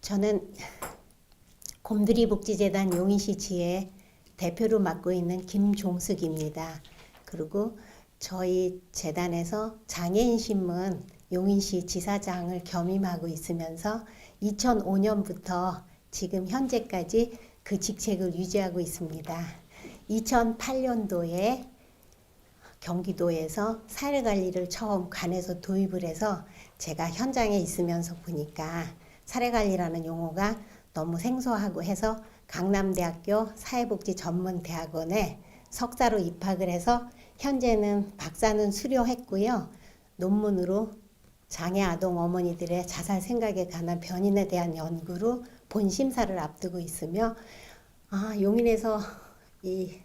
저는 곰들이복지재단 용인시 지회 대표로 맡고 있는 김종숙입니다. 그리고 저희 재단에서 장애인신문 용인시 지사장을 겸임하고 있으면서 2005년부터 지금 현재까지 그 직책을 유지하고 있습니다. 2008년도에 경기도에서 사례관리를 처음 관에서 도입을 해서 제가 현장에 있으면서 보니까 사례관리라는 용어가 너무 생소하고 해서 강남대학교 사회복지전문대학원에 석사로 입학을 해서 현재는 박사는 수료했고요. 논문으로 장애 아동 어머니들의 자살 생각에 관한 변인에 대한 연구로 본심사를 앞두고 있으며 용인에서 이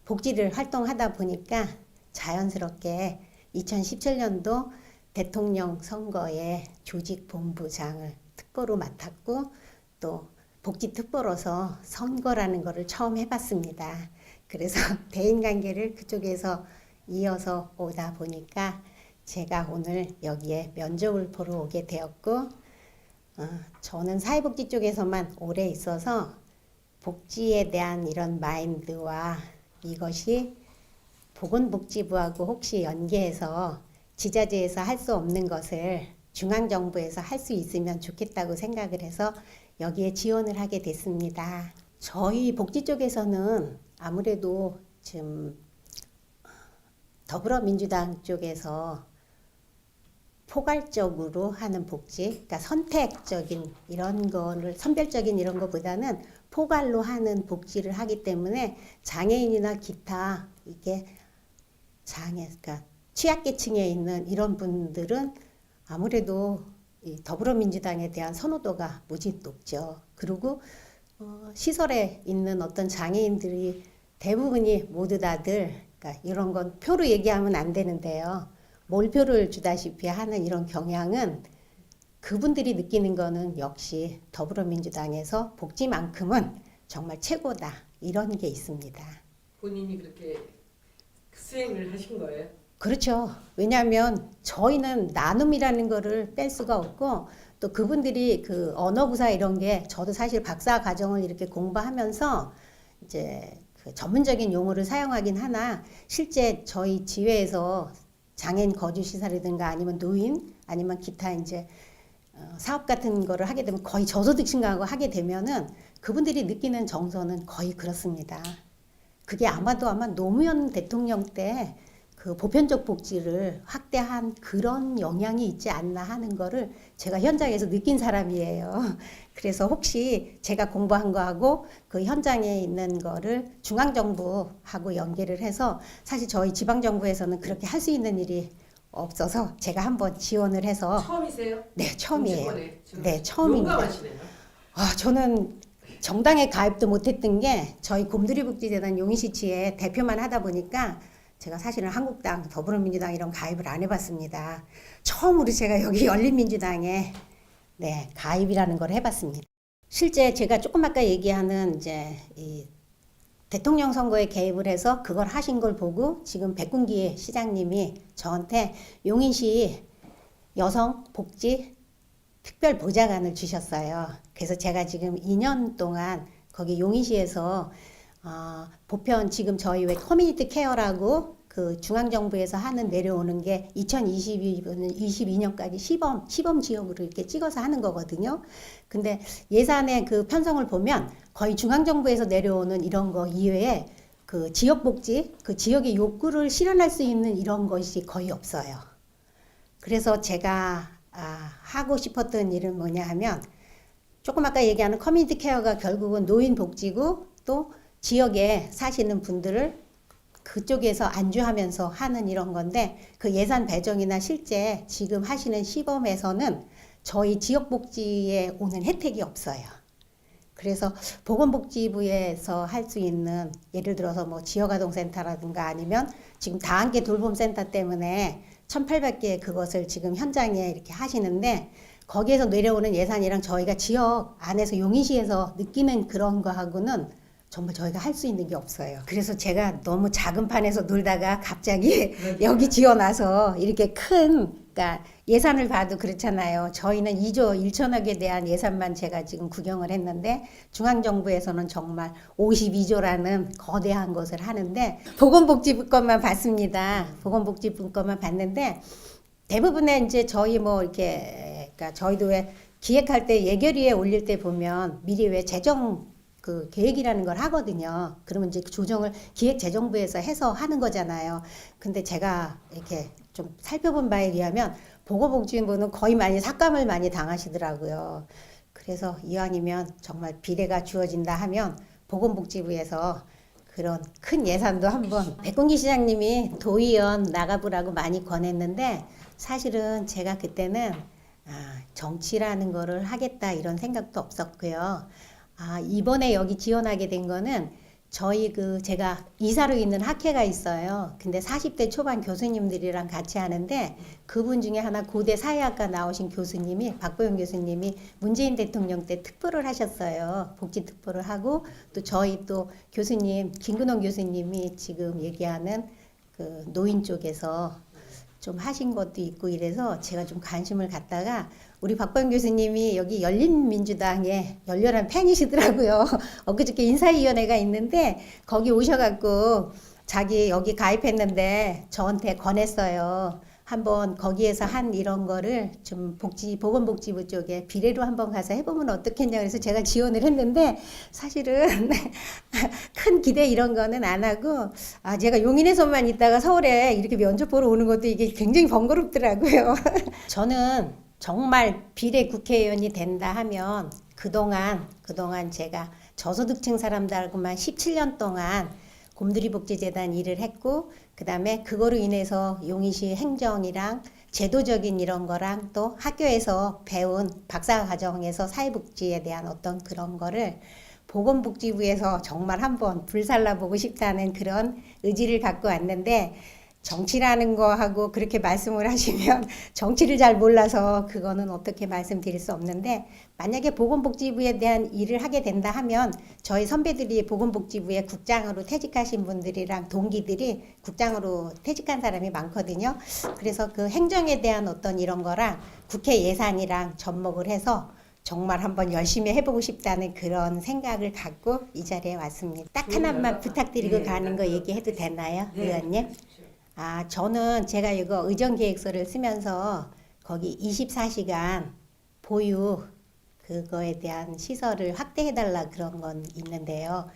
복지를 활동하다 보니까 자연스럽게 2017년도 대통령 선거에 조직본부장을 특보로 맡았고 또 복지특보로서 선거라는 것을 처음 해봤습니다. 그래서 대인관계를 그쪽에서 이어서 오다 보니까 제가 오늘 여기에 면접을 보러 오게 되었고 저는 사회복지 쪽에서만 오래 있어서 복지에 대한 이런 마인드와 이것이 보건복지부하고 혹시 연계해서 지자체에서 할 수 없는 것을 중앙정부에서 할 수 있으면 좋겠다고 생각을 해서 여기에 지원을 하게 됐습니다. 저희 복지 쪽에서는 아무래도 지금 더불어민주당 쪽에서 포괄적으로 하는 복지, 그러니까 선택적인 이런 거를 선별적인 이런 것보다는 포괄로 하는 복지를 하기 때문에 장애인이나 기타 이게 그러니까 취약계층에 있는 이런 분들은 아무래도 이 더불어민주당에 대한 선호도가 무지 높죠. 그리고 시설에 있는 어떤 장애인들이 대부분이 모두 다들 그러니까 이런 건 표로 얘기하면 안 되는데요. 몰표를 주다시피 하는 이런 경향은 그분들이 느끼는 거는 역시 더불어민주당에서 복지만큼은 정말 최고다 이런 게 있습니다. 본인이 그렇게 수행을 하신 거예요? 그렇죠. 왜냐하면 저희는 나눔이라는 거를 뺄 수가 없고 또 그분들이 그 언어구사 이런 게 저도 사실 박사 과정을 이렇게 공부하면서 이제 그 전문적인 용어를 사용하긴 하나 실제 저희 지회에서 장애인 거주시설이든가 아니면 노인 아니면 기타 이제 사업 같은 거를 하게 되면 거의 저소득층하고 하게 되면은 그분들이 느끼는 정서는 거의 그렇습니다. 그게 아마 노무현 대통령 때 그 보편적 복지를 확대한 그런 영향이 있지 않나 하는 거를 제가 현장에서 느낀 사람이에요. 그래서 혹시 제가 공부한 거하고 그 현장에 있는 거를 중앙정부하고 연계를 해서 사실 저희 지방정부에서는 그렇게 할 수 있는 일이 없어서 제가 한번 지원을 해서 처음이세요? 네, 처음이에요. 정치권에 네, 처음입니다. 용감하시네요. 저는 정당에 가입도 못했던 게 저희 곰들이복지재단 용인시 지회 대표만 하다 보니까 제가 사실은 한국당, 더불어민주당 이런 가입을 안 해봤습니다. 처음으로 제가 여기 열린민주당에 네, 가입이라는 걸 해봤습니다. 실제 제가 조금 아까 얘기하는 이제 이 대통령 선거에 개입을 해서 그걸 하신 걸 보고 지금 백군기 시장님이 저한테 용인시 여성 복지 특별 보좌관을 주셨어요. 그래서 제가 지금 2년 동안 거기 용인시에서 보편 지금 저희 왜 커뮤니티 케어라고 그 중앙정부에서 하는 내려오는 게 2022년까지 시범 지역으로 이렇게 찍어서 하는 거거든요. 근데 예산의 그 편성을 보면 거의 중앙정부에서 내려오는 이런 거 이외에 그 지역복지, 그 지역의 욕구를 실현할 수 있는 이런 것이 거의 없어요. 그래서 제가 하고 싶었던 일은 뭐냐 하면 조금 아까 얘기하는 커뮤니티 케어가 결국은 노인 복지고 또 지역에 사시는 분들을 그쪽에서 안주하면서 하는 이런 건데 그 예산 배정이나 실제 지금 하시는 시범에서는 저희 지역복지에 오는 혜택이 없어요. 그래서 보건복지부에서 할 수 있는 예를 들어서 뭐 지역아동센터라든가 아니면 지금 다함께 돌봄센터 때문에 1,800개 그것을 지금 현장에 이렇게 하시는데 거기에서 내려오는 예산이랑 저희가 지역 안에서 용인시에서 느끼는 그런 거하고는 정말 저희가 할 수 있는 게 없어요. 그래서 제가 너무 작은 판에서 놀다가 갑자기 여기 지어놔서 이렇게 큰 그러니까 예산을 봐도 그렇잖아요. 저희는 2조 1천억에 대한 예산만 제가 지금 구경을 했는데 중앙정부에서는 정말 52조라는 거대한 것을 하는데 보건복지부 것만 봤습니다. 보건복지부 것만 봤는데 대부분의 이제 저희 뭐 이렇게 그러니까 저희도 왜 기획할 때 예결위에 올릴 때 보면 미리 왜 재정 그 계획이라는 걸 하거든요. 그러면 이제 조정을 기획재정부에서 해서 하는 거잖아요. 근데 제가 이렇게 좀 살펴본 바에 의하면 보건복지부는 거의 많이 삭감을 많이 당하시더라고요. 그래서 이왕이면 정말 비례가 주어진다 하면 보건복지부에서 그런 큰 예산도 한번 백군기 시장님이 도의원 나가보라고 많이 권했는데 사실은 제가 그때는 정치라는 거를 하겠다 이런 생각도 없었고요. 이번에 여기 지원하게 된 거는 저희 제가 이사로 있는 학회가 있어요. 근데 40대 초반 교수님들이랑 같이 하는데 그분 중에 하나 고대 사회학과 나오신 교수님이 박보영 교수님이 문재인 대통령 때 특보를 하셨어요. 복지 특보를 하고 또 저희 또 교수님 김근홍 교수님이 지금 얘기하는 그 노인 쪽에서 좀 하신 것도 있고 이래서 제가 좀 관심을 갖다가 우리 박보영 교수님이 여기 열린민주당에 열렬한 팬이시더라고요. 엊그저께 인사위원회가 있는데 거기 오셔갖고 자기 여기 가입했는데 저한테 권했어요. 한번 거기에서 한 이런 거를 좀 보건복지부 쪽에 비례로 한번 가서 해보면 어떻겠냐 그래서 제가 지원을 했는데 사실은 큰 기대 이런 거는 안 하고 제가 용인에서만 있다가 서울에 이렇게 면접 보러 오는 것도 이게 굉장히 번거롭더라고요. 저는 정말 비례 국회의원이 된다 하면 그동안 제가 저소득층 사람들하고만 17년 동안 곰돌이복지재단 일을 했고 그다음에 그거로 인해서 용인시 행정이랑 제도적인 이런 거랑 또 학교에서 배운 박사과정에서 사회복지에 대한 어떤 그런 거를 보건복지부에서 정말 한번 불살라보고 싶다는 그런 의지를 갖고 왔는데 정치라는 거하고 그렇게 말씀을 하시면 정치를 잘 몰라서 그거는 어떻게 말씀드릴 수 없는데 만약에 보건복지부에 대한 일을 하게 된다 하면 저희 선배들이 보건복지부에 국장으로 퇴직하신 분들이랑 동기들이 국장으로 퇴직한 사람이 많거든요. 그래서 그 행정에 대한 어떤 이런 거랑 국회 예산이랑 접목을 해서 정말 한번 열심히 해보고 싶다는 그런 생각을 갖고 이 자리에 왔습니다. 딱 하나만 부탁드리고 가는 거 얘기해도 되나요, 의원님? 저는 제가 이거 의정계획서를 쓰면서 거기 24시간 보유 그거에 대한 시설을 확대해달라 그런 건 있는데요.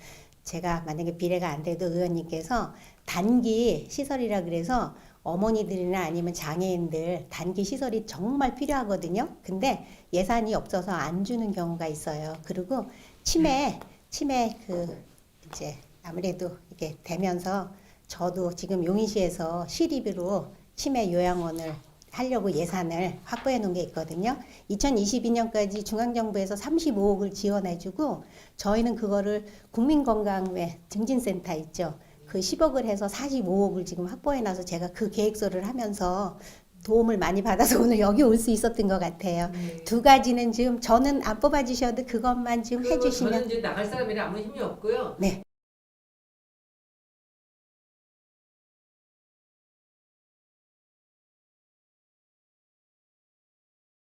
제가 만약에 비례가 안 돼도 의원님께서 단기 시설이라 그래서 어머니들이나 아니면 장애인들 단기 시설이 정말 필요하거든요. 근데 예산이 없어서 안 주는 경우가 있어요. 그리고 치매 이제 아무래도 이게 되면서 저도 지금 용인시에서 시립으로 치매 요양원을 하려고 예산을 확보해 놓은 게 있거든요. 2022년까지 중앙정부에서 35억을 지원해주고 저희는 그거를 국민건강회 증진센터 있죠. 그 10억을 해서 45억을 지금 확보해 놔서 제가 그 계획서를 하면서 도움을 많이 받아서 오늘 여기 올 수 있었던 것 같아요. 두 가지는 지금 저는 안 뽑아주셔도 그것만 지금 해주시면. 저는 이제 나갈 사람이라 아무 힘이 없고요. 네.